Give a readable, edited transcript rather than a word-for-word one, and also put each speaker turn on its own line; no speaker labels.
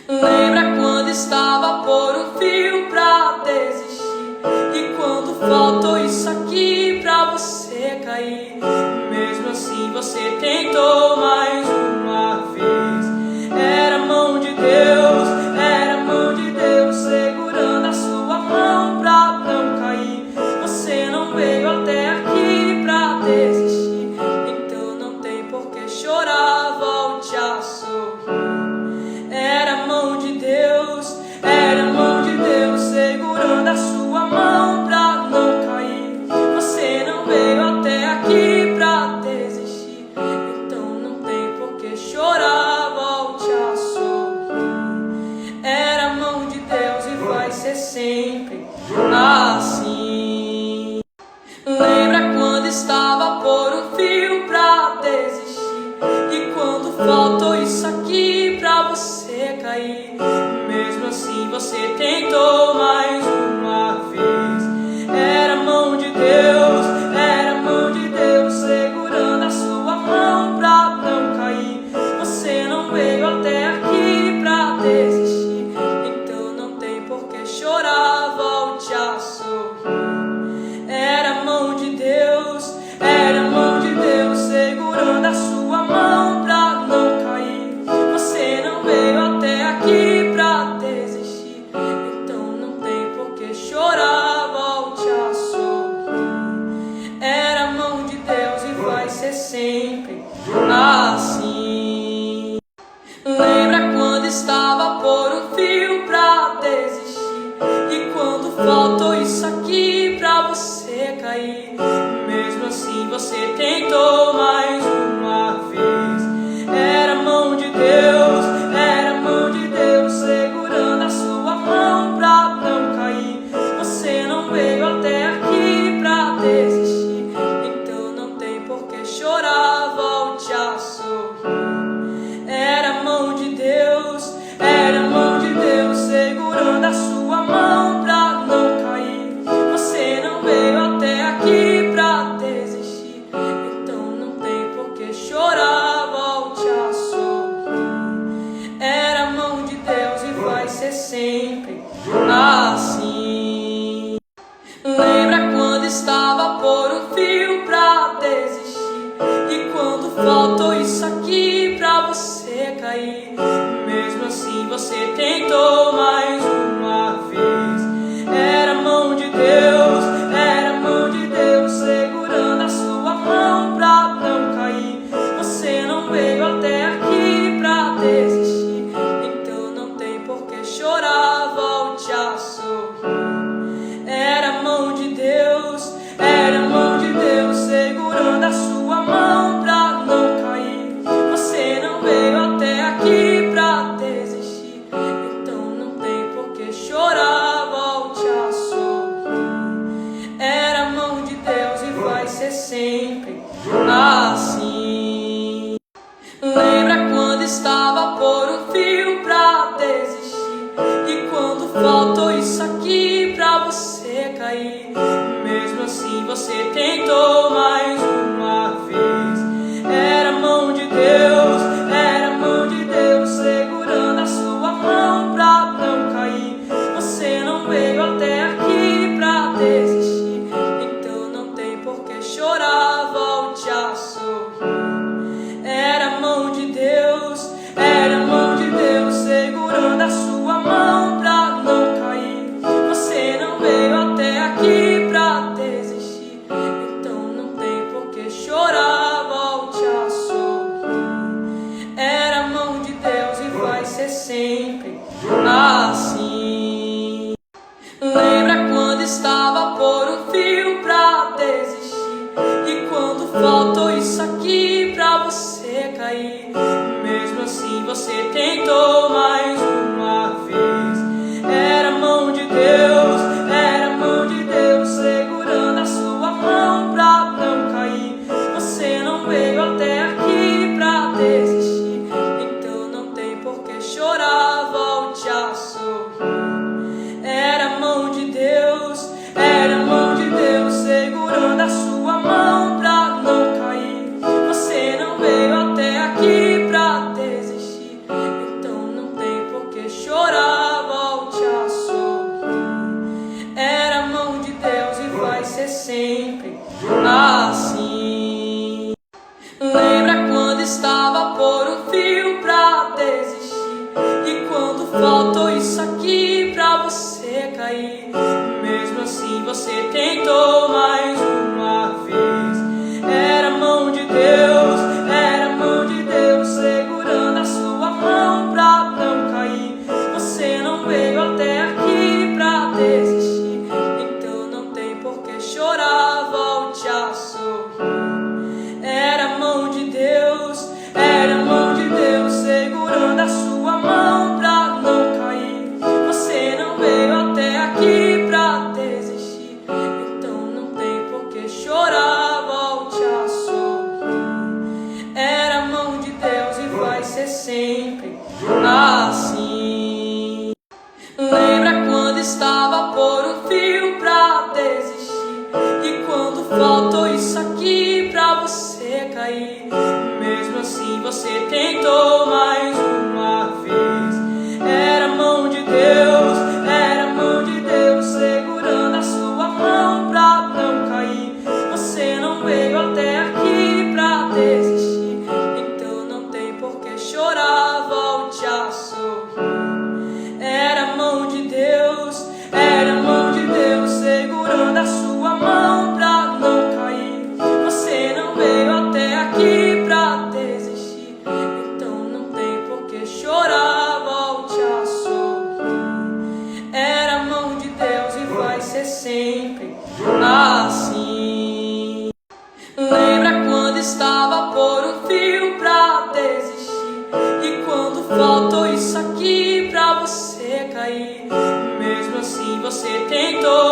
Lembra quando estava por um fio pra desistir? E quando faltou isso aqui pra você cair? Mesmo assim você tentou mais uma vez. Era a mão de Deus, era a mão de Deus segurando a sua mão pra não cair. Você não veio até aqui pra desistir, então não tem por que chorar, volte a sorrir. Era a mão de Deus, era a mão de Deus segurando a sua mão pra não cair. Você não veio até aqui pra desistir, então não tem por que chorar, volte a sorrir. Era a mão de Deus e vai ser sempre assim. Lembra quando estava por um fio pra desistir? E quando faltou isso aqui pra você cair? Mesmo assim você tentou mais uma vez. Era a mão de Deus, era a mão de Deus segurando a sua mão pra não cair. Você não veio até aqui pra desistir, então não tem por que chorar, volte a sorrir. Era a mão de Deus, era a mão de Deus segurando a sua mão pra não cair. Você não veio até aqui pra desistir, então não tem por que chorar, volte a sorrir. Era a mão de Deus e vai ser sempre assim. Lembra quando estava por um fio pra desistir? E quando faltou isso aqui pra você cair? Mesmo assim você tentou mais uma vez. Era a mão de Deus, era a mão de Deus segurando a sua mão pra não cair. Você não veio até aqui pra desistir, então não tem por que chorar, volte a sorrir. Era a mão de Deus, era a mão de Deus segurando a sua mão pra não cair. Você não veio até aqui pra desistir, então não tem por que chorar, volte a sorrir. Era a mão de Deus e vai ser sempre assim. Lembra quando estava por um fio pra desistir? E quando faltou isso aqui pra você cair? Mesmo assim você tentou mais uma vez. Era a mão de Deus, era a mão de Deus segurando a sua mão pra não cair. Você não veio até aqui pra desistir, então não tem por que chorar, volte a sorrir. Era a mão de Deus, era a mão de Deus segurando a sua mão pra não cair. Você não veio até aqui pra desistir, então não tem por que chorar, volte a sorrir. Era a mão de Deus e vai ser sempre assim. Lembra quando estava por um fio pra desistir? E quando faltou isso aqui pra você cair? Mesmo assim você tentou mais uma vez. Era a mão de Deus, era a mão de Deus segurando a sua mão pra não cair. Você não veio até aqui pra desistir, então não tem por que chorar, volte a sorrir. Era a mão de Deus, era a mão de Deus segurando a sua mão pra não cair. Você não veio até aqui pra desistir, então não tem por que chorar, volte a sorrir. Era a mão de Deus e vai ser sempre assim. Lembra quando estava por um fio pra desistir? E quando faltou isso aqui pra você cair? Mesmo assim você tentou mais uma vez. Era a mão de Deus, era a mão de Deus segurando a sua mão pra não cair. Você não veio até aqui pra desistir, então não tem por que chorar, volte a sorrir. Era a mão de Deus, era a mão de Deus segurando a sua mão pra não cair. Você não veio até aqui pra desistir, então faltou isso aqui pra você cair, mesmo assim você tentou mais uma vez. Era a mão de Deus, era a mão de Deus segurando a sua mão pra não cair. Você não veio até aqui pra desistir, então não tem por que chorar, volte a sorrir. Era a mão de Deus, era a mão de Deus segurando a sua mão pra não cair. Você não veio até aqui pra desistir, então não tem por que chorar, volte a sorrir. Era a mão de Deus e vai ser sempre assim. Lembra quando estava por um fio pra desistir, e quando faltou isso aqui pra você cair, mesmo assim você tentou mais uma vez. Era a mão de Deus, era a mão de Deus segurando a sua mão pra não cair. Você não veio até aqui pra desistir, então não tem por que chorar, volte a sorrir. Era a mão de Deus, era a mão de Deus segurando a sua mão pra não cair. Você não veio até aqui pra desistir, então não tem por que chorar, volte a sorrir. Era a mão de Deus e vai ser sempre assim. Lembra quando estava por um fio pra desistir, e quando faltou isso aqui pra você cair, mesmo assim você tentou